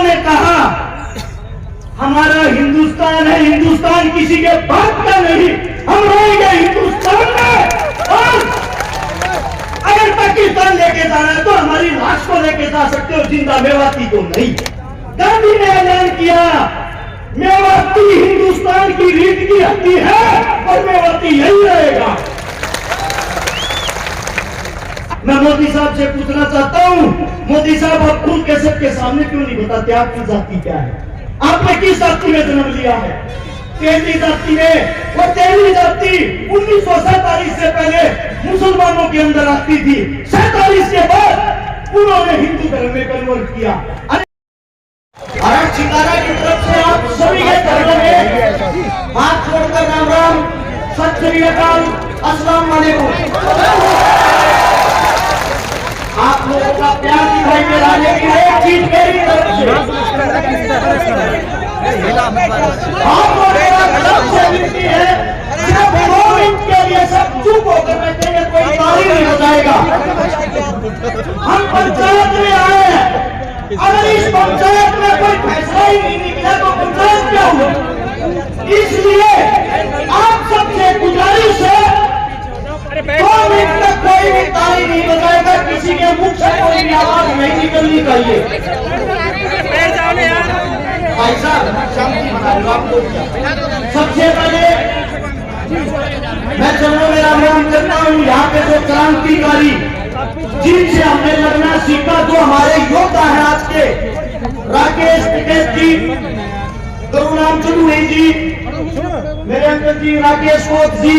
ने कहा हमारा हिंदुस्तान है, हिंदुस्तान किसी के बाप का नहीं, हम रहेंगे हिंदुस्तान में। और अगर पाकिस्तान लेके जाना है तो हमारी लाश को लेके जा सकते हो, जिंदा मेवाती को नहीं। गांधी ने ऐलान किया मेवाती हिंदुस्तान की रीढ़ की हड्डी है और मेवाती यही रहेगा। मैं मोदी साहब से पूछना चाहता हूं, मोदी साहब आप खुद के सबके सामने क्यों नहीं बताते आपकी जाति क्या है? आपने किस जाति में जन्म लिया है? तेली जाति में। वो तेली जाति 1947 से पहले मुसलमानों के अंदर आती थी, 47 के बाद उन्होंने हिंदू धर्म में कन्वर्ट किया। चिकारा की तरफ से आप सभी के चरणों में हाथ जोड़कर राम राम, सत श्री अकाल, अस्सलाम वालेकुम। आप लोगों का प्यार दिखाई दे रहा है, लेकिन एक चीज मेरी तरफ से विनती है, सिर्फ 2 मिनट के लिए सब चुप होकर बैठेंगे, कोई ताली नहीं बजाएगा। हम पंचायत में आए हैं, अगर इस पंचायत में कोई फैसला ही नहीं निकला तो पंचायत क्या हुई? इसलिए आप सबसे गुजारिश है 2 मिनट तक कोई भी ताली नहीं बजाएगा, किसी के मुख से कोई भी आवाज नहीं निकलनी चाहिए। भाई साहब शांति बना लो आप लोग। सबसे पहले मैं चरणों में राम राम करता हूँ। यहाँ पे जो क्रांतिकारी जिनसे हमने लड़ना सीखा, जो हमारे योद्धा हैं आज के, राकेश टिकैत जी, करुणाम चतुर्वेदी जी, मेरे अंकल जी राकेश कोच जी,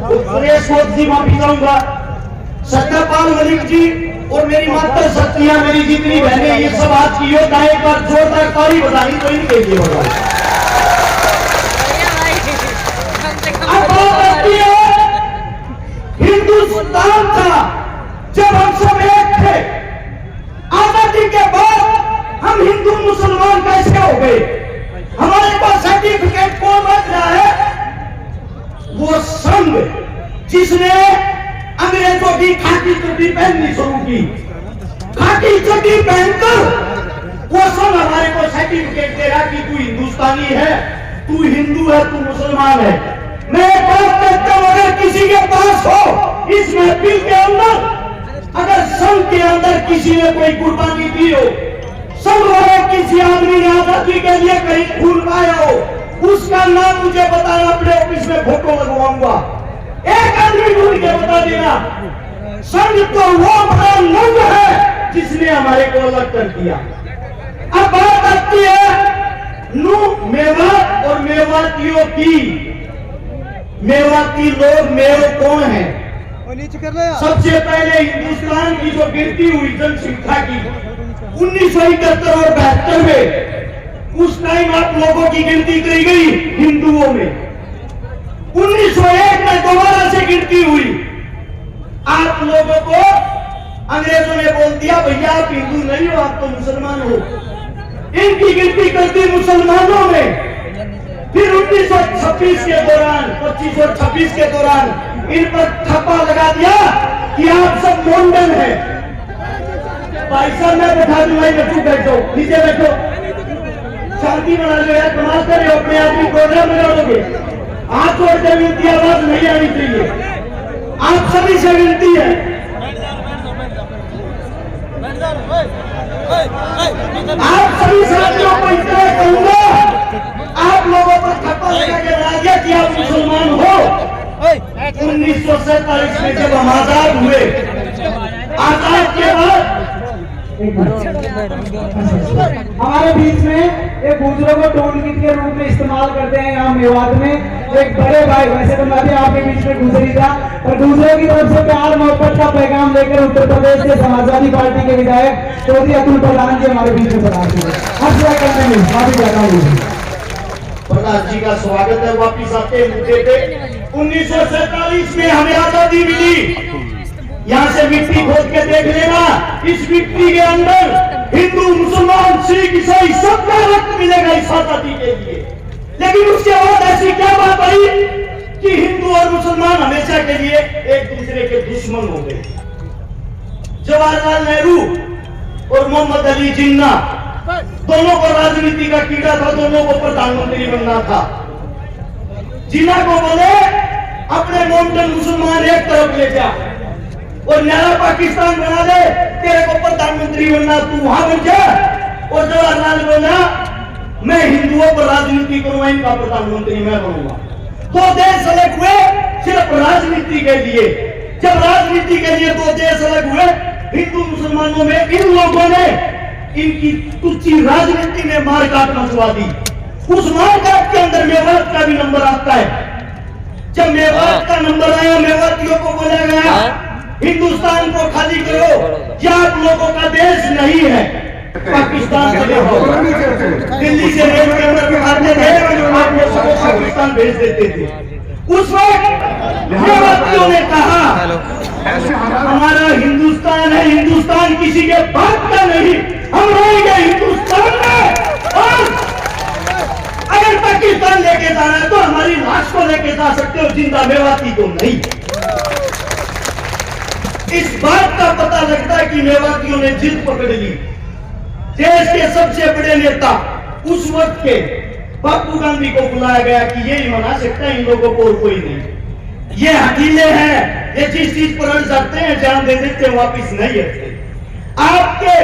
सुरेश कोच जी, माफी चाहूंगा, सत्यपाल मलिक जी और मेरी माता शक्तियां, मेरी जितनी बहनें, ये सब आज की योद्धा। एक बार जोरदार ताली बजानी तो इनके लिए होगा। हिंदुस्तान था जब हम सब एक थे, आजादी के बाद हम हिंदू मुसलमान कैसे हो गए? हमारे पास सर्टिफिकेट कौन बच रहा है? वो संघ जिसने अंग्रेजों की खाकी चड्डी पहननी शुरू की, खाकी चड्डी पहनकर वो संघ हमारे को सर्टिफिकेट दे रहा कि तू हिंदुस्तानी है, तू हिंदू है, तू मुसलमान है। मैं बात करता हूं, अगर किसी के पास हो इस महफिल के अंदर, अगर संघ के अंदर किसी ने कोई कुर्बानी दी हो, संघ वाले किसी आदमी ने आजादी के लिए कहीं खून पाया हो, उसका नाम मुझे बताना, अपने ऑफिस में फोटो लगवाऊंगा। एक आदमी ढूंढ के बता देना। संघ तो वो बड़ा नंग है जिसने हमारे को अलग कर दिया। अब बात आती है नू मेवात और मेवातियों की। मेवाती लोग मेव कौन है? सबसे पहले हिंदुस्तान की जो गिनती हुई जनसंख्या की 1971 और 72 में, उस टाइम आप लोगों की गिनती करी गई हिंदुओं में। 1901 में दोबारा से गिनती हुई। आप लोगों को अंग्रेजों ने बोल दिया भैया आप हिंदू नहीं हो, आप तो मुसलमान हो। इनकी गिनती कर दी मुसलमानों में। फिर 1926 के दौरान, 25 और 26 के दौरान इन पर ठप्पा लगा दिया कि आप सब मोंडन हैं। भाई साहब मैं बैठा दूंगा, बच्चों बैठो, नीचे बैठो, शांति बना लो यार, कमाल कर रहे हो, अपने आप ही प्रोग्राम बना लोगे। हाथ जोड़ के विनती, आवाज नहीं आनी चाहिए, आप सभी से विनती है। आप सभी साथियों को इतना कहूंगा, आप लोगों पर ठप्पा लगा के राज्य कि आप मुसलमान हो। 1947 में जब हम आजाद हुए, आजाद के बाद हमारे बीच में एक बुजुर्गों को टोल किट के रूप में इस्तेमाल करते हैं। यहाँ मेवात में एक बड़े भाई, वैसे तो मैं भी आपके बीच में गुजरी था, पर दूसरों की तरफ से प्यार मोहब्बत का पैगाम लेकर उत्तर प्रदेश के समाजवादी पार्टी के विधायक चौधरी अतुल प्रधान जी हमारे बीच में बता दिए। प्रधान जी का स्वागत है। वापिस आते मुद्दे पे, 1947 में हमें आजादी मिली। यहाँ से मिट्टी खोद के देख लेना, इस मिट्टी के अंदर हिंदू मुसलमान सिख ईसाई सबका रक्त मिलेगा इस आजादी के लिए। लेकिन उसके बाद ऐसी क्या बात आई कि हिंदू और मुसलमान हमेशा के लिए एक दूसरे के दुश्मन हो गए। जवाहरलाल नेहरू और मोहम्मद अली जिन्ना दोनों को राजनीति का कीड़ा था, दोनों को प्रधानमंत्री बनना था। जिना को बोले अपने मोमडन मुसलमान एक तरफ ले जा और नया पाकिस्तान बना दे, तेरे को प्रधानमंत्री बनना, तू वहां बन जा। और जवाहरलाल बोला मैं हिंदुओं पर राजनीति करूंगा, इनका प्रधानमंत्री मैं बनूंगा। तो देश अलग हुए सिर्फ राजनीति के लिए। जब राजनीति के लिए दो देश अलग हुए, हिंदू मुसलमानों में इन लोगों ने इनकी तुच्छी राजनीति में मारकाट मचवा दी। उस मारकाट के अंदर मेवात का भी नंबर आता है। जब मेवात का नंबर आया, मेवातियों को बोला गया हिंदुस्तान को खाली करो, यह आप लोगों का देश नहीं है, पाकिस्तान चले जाओ। दिल्ली से रेल के अंदर बिठाते थे, आप लोग सबको पाकिस्तान भेज देते थे। उस वक्त मेवातियों ने कहा हमारा हिंदुस्तान है, हिंदुस्तान किसी के बाप का नहीं, हम रहेंगे हिंदुस्तान में। और अगर पाकिस्तान लेके जाना है तो हमारी लाश को लेके जा सकते हो, जिंदा मेवाती को नहीं। इस बात का पता लगता है कि मेवातियों ने जिद पकड़ ली। देश के सबसे बड़े नेता उस वक्त के बापू गांधी को बुलाया गया कि ये ही मना सकता है इन लोगों को और कोई नहीं। ये हकीले हैं, ये जिस चीज पर अड़ जाते हैं जान दे देते हैं, वापिस नहीं आते। आपके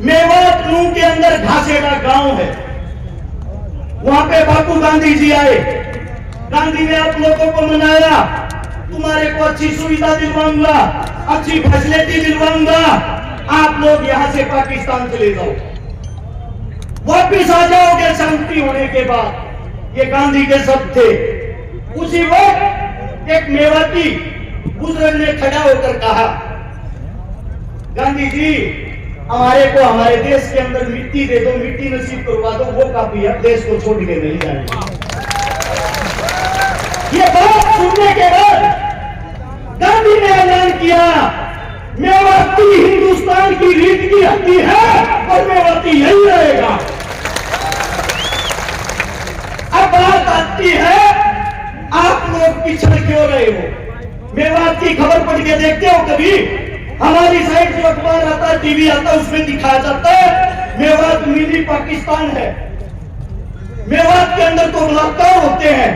मेवात नूह के अंदर घासेड़ा गांव है, वहां पे बापू गांधी जी आए। गांधी ने आप लोगों को मनाया, तुम्हारे को अच्छी सुविधा दिलवाऊंगा, अच्छी फैसिलिटी दिलवाऊंगा, आप लोग यहां से पाकिस्तान चले जाओ, वापिस आ जाओगे शांति होने के बाद। ये गांधी के शब्द थे। उसी वक्त एक मेवाती बुजुर्ग ने खड़ा होकर कहा गांधी जी हमारे को हमारे देश के अंदर मिट्टी दे दो, मिट्टी नसीब करवा दो, वो काफी है, देश को छोड़ के नहीं जाएंगे। ये बात सुनने के बाद गांधी ने ऐलान किया मेवाती हिंदुस्तान की रीढ़ की हड्डी है और मेवाती यही रहेगा। अब बात आती है आप लोग पिछड़ क्यों रहे हो? मेवात की खबर पढ़ के देखते हो कभी? हमारी साइड जो अखबार आता है, टीवी आता है, उसमें दिखाया जाता है मेवात मिनी पाकिस्तान है। मेवात के अंदर तो बलात्कार होते हैं,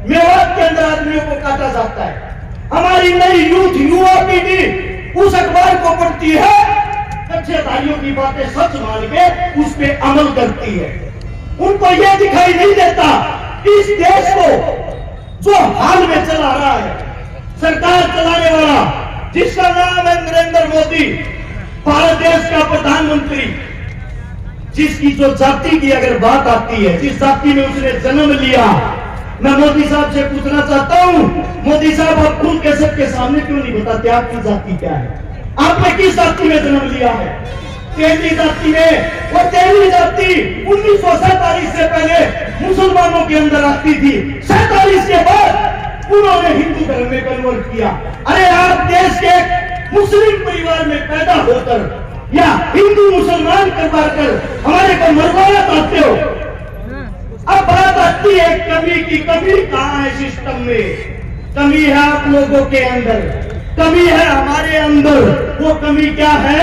मेवात के अंदर आदमियों को काटा जाता है। हमारी नई यूथ युवा पीढ़ी उस अखबार को पढ़ती है, कच्चेधारियों की बातें सच मान के उस पे अमल करती है। उनको यह दिखाई नहीं देता इस देश को जो हाल में चला रहा है, सरकार चलाने वाला जिसका नाम है नरेंद्र मोदी, भारत देश का प्रधानमंत्री, जिसकी जो जाति की अगर बात आती है, जिस जाति में उसने जन्म लिया, मैं मोदी साहब से पूछना चाहता हूं, मोदी साहब आप खुद के सबके सामने क्यों नहीं बताते आपकी जाति क्या है? आपने किस जाति में जन्म लिया है? 13वीं जाति में। और 13वीं जाति 1947 से पहले मुसलमानों के अंदर आती थी, 47 के बाद उन्होंने हिंदू धर्म में कन्वर्ट किया। अरे आप देश के मुस्लिम परिवार में पैदा होकर या हिंदू मुसलमान करवा कर हमारे को मरवाना चाहते हो। अब बात आती है कमी की। कमी कहां है सिस्टम में? कमी है आप लोगों के अंदर, कमी है हमारे अंदर। वो कमी क्या है?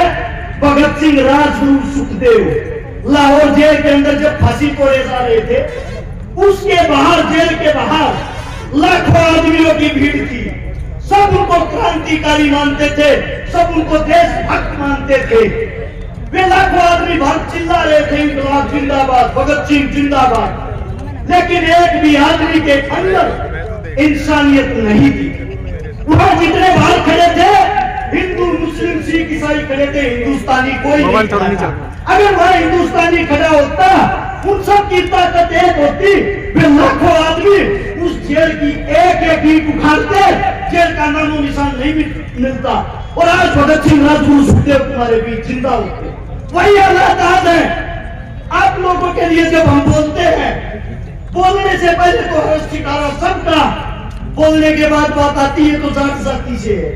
भगत सिंह, राजगुरु, सुखदेव लाहौर जेल के अंदर जब फांसी तोड़े जा रहे थे, उसके बाहर, जेल के बाहर लाखों आदमियों की भीड़ थी। सब उनको क्रांतिकारी मानते थे, सब उनको देशभक्त मानते थे। वे लाखों आदमी बाहर चिल्ला रहे थे इंकलाब जिंदाबाद, भगत सिंह जिंदाबाद। लेकिन एक भी आदमी के अंदर इंसानियत नहीं थी। वहां जितने बाहर खड़े थे, हिंदू, मुस्लिम, सिख, ईसाई खड़े थे, हिंदुस्तानी कोई नहीं था। अगर वहां हिंदुस्तानी खड़ा होता, उन सब की ताकत एक होती, वे लाखों आदमी उस जेल की एक एक ईंट उखाड़ते, जेल का नामो निशान नहीं मिलता, और आज भगत सिंह, राजगुरु, सुखदेव तुम्हारे बीच जिंदा होते। वही हालात आज है आप लोगों के लिए। जब हम बोलते हैं, बोलने से पहले तो हर्ष ठिकाना सबका, बोलने के बाद बात आती है तो जात जाति से है,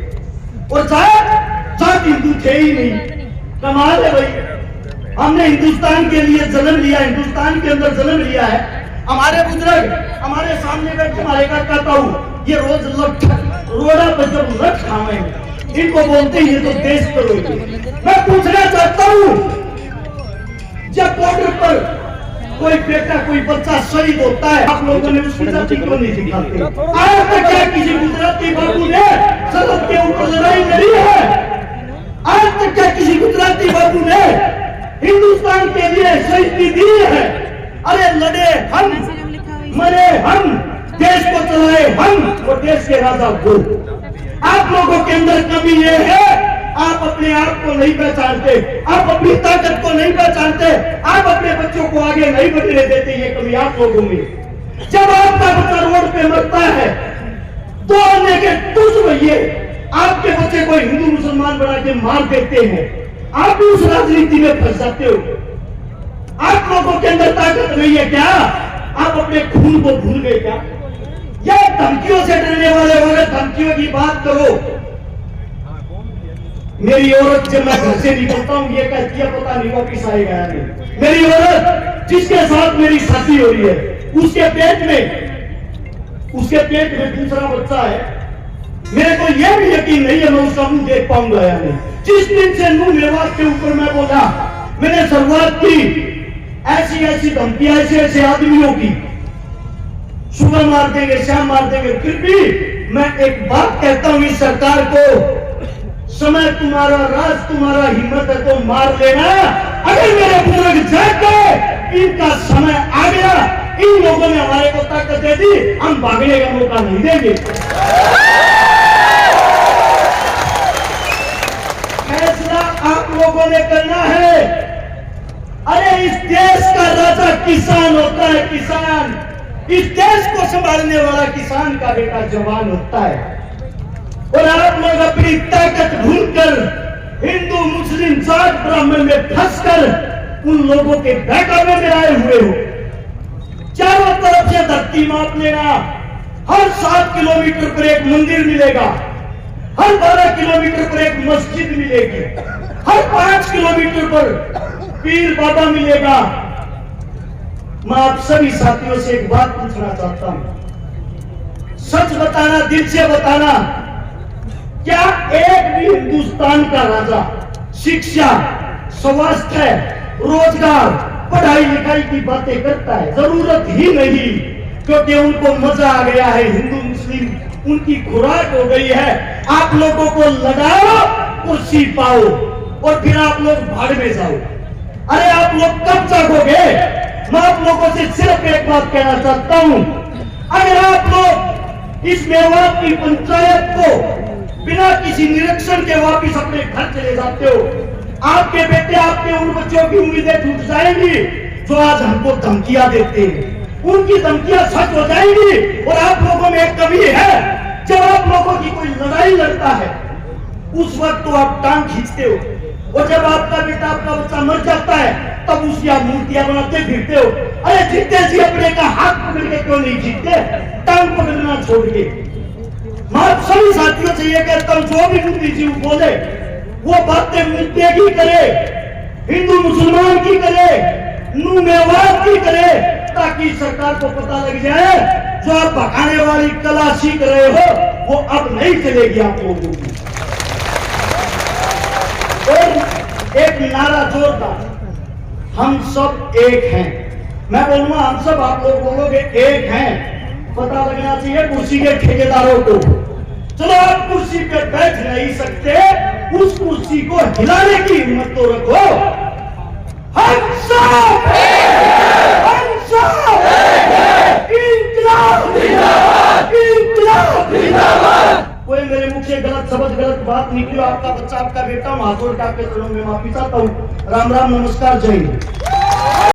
और जात हिंदू थे ही नहीं। कमाल है भाई, हमने हिंदुस्तान के लिए जन्म लिया, हिंदुस्तान के अंदर जन्म लिया है। हमारे बुजुर्ग हमारे सामने बैठे, हमारे का कहता हूं, ये रोज रोड़ा पर जब लठ खावे, इनको बोलते हैं ये तो देश करोगे। मैं पूछना चाहता हूं, जब कोई बेटा कोई बच्चा शहीद होता है, आप लोगों ने उसकी जाति क्यों नहीं दिखाते? आज तक क्या किसी गुजराती बाबू ने सरहद के ऊपर लड़ाई लड़ी है? आज तक क्या किसी गुजराती बाबू ने हिंदुस्तान के लिए शहीदी दी है? अरे लड़े हम, मरे हम, देश को चलाए हम और देश के राजा वो। आप लोगों के अंदर कमी ये है, आप अपने आप को नहीं पहचानते, आप अपनी ताकत को नहीं पहचानते, आप अपने बच्चों को आगे नहीं बढ़ने देते। ये कमी आप लोगों में। जब आपका बच्चा रोड पे मरता है तो अन्य के तुझ भैये आपके बच्चे को हिंदू मुसलमान बना के मार देते हैं, आप भी उस राजनीति में फंस जाते हो। आप लोगों के अंदर ताकत नहीं है क्या? आप अपने खून को भूल गए क्या? या धमकियों से डरने वाले हो गए? धमकियों की बात करो। मेरी औरत जब मैं घर से निकलता हूँ ये कहती है पता नहीं वापिस आएगा या नहीं। मेरी औरत जिसके साथ मेरी शादी हो रही है उसके पेट में दूसरा बच्चा है, मेरे को यह भी यकीन नहीं है मैं उसका मुंह देख पाऊंगा या नहीं। जिस दिन से नूह मेवात के ऊपर मैं बोला, मैंने शुरुआत की ऐसी धमकियां ऐसे आदमियों की, सुबह मार देंगे शाम मार देंगे, फिर भी मैं एक बात कहता हूं इस सरकार को, समय तुम्हारा राज तुम्हारा हिम्मत है तो मार लेना। अगर मेरे बुजुर्ग जाग गए, इनका समय आ गया, इन लोगों ने हमारे को ताकत दे दी, हम भागने का मौका नहीं देंगे। फैसला आप लोगों ने करना है। अरे इस देश का राजा किसान होता है, किसान। इस देश को संभालने वाला किसान का बेटा जवान होता है। और आप लोग अपनी ताकत भूलकर हिंदू मुस्लिम जाट ब्राह्मण में फंसकर उन लोगों के बहकावे में आए हुए हो। चारों तरफ से धरती माप लेना, हर 7 किलोमीटर पर एक मंदिर मिलेगा, हर 12 किलोमीटर पर एक मस्जिद मिलेगी, हर 5 किलोमीटर पर पीर बाबा मिलेगा। मैं आप सभी साथियों से एक बात पूछना चाहता हूं, सच बताना, दिल से बताना, क्या एक भी हिंदुस्तान का राजा शिक्षा, स्वास्थ्य, रोजगार, पढ़ाई लिखाई की बातें करता है? जरूरत ही नहीं, क्योंकि उनको मजा आ गया है। हिंदू मुस्लिम उनकी खुराक हो गई है। आप लोगों को लगाओ, कुर्सी पाओ और फिर आप लोग भाड़ में जाओ। अरे आप लोग कब जागोगे? मैं आप लोगों से सिर्फ एक बात कहना चाहता हूं, अगर आप लोग इस मेवात की पंचायत को बिना किसी निरीक्षण के वापिस अपने घर चले जाते हो, आपके बेटे आपके उन बच्चों की उम्मीदें टूट जाएंगी जो आज हमको धमकियां देते हैं। उनकी धमकियां सच हो जाएंगी। और आप लोगों में एक कमी है, जब आप लोगों की कोई लड़ाई लड़ता है उस वक्त तो आप टांग खींचते हो, और जब आपका बेटा आपका बच्चा मर जाता है तब उसकी आप मूर्तियां बनाते फिरते हो। अरे जीते जी अपने का हाथ पकड़ के क्यों नहीं जीतते, टांग पकड़ना छोड़ के? मैं सभी साथियों से ये कहता हूं, जो भी बुद्धिजीवी बोले वो बातें मुद्दे की करे, हिंदू मुसलमान की करे, नूह मेवात की करे, ताकि सरकार को पता लग जाए जो आप भगाने वाली कला सीख रहे हो वो अब नहीं चलेगी आप लोगों की। और एक नारा जोरदार, हम सब एक हैं। मैं बोलूंगा हम सब, आप लोग बोलोगे एक हैं। पता लगना चाहिए कुर्सी के ठेकेदारों को। चलो आप कुर्सी पे बैठ नहीं सकते, उस कुर्सी को हिलाने की हिम्मत तो रखो। हम सब इंकलाब, इंकलाब। कोई मेरे मुख से गलत शब्द गलत बात निकली, आपका बच्चा आपका बेटा, हाथ जोड़ के आपके चरणों में माफी चाहता हूँ। राम राम, नमस्कार, जय हिंद।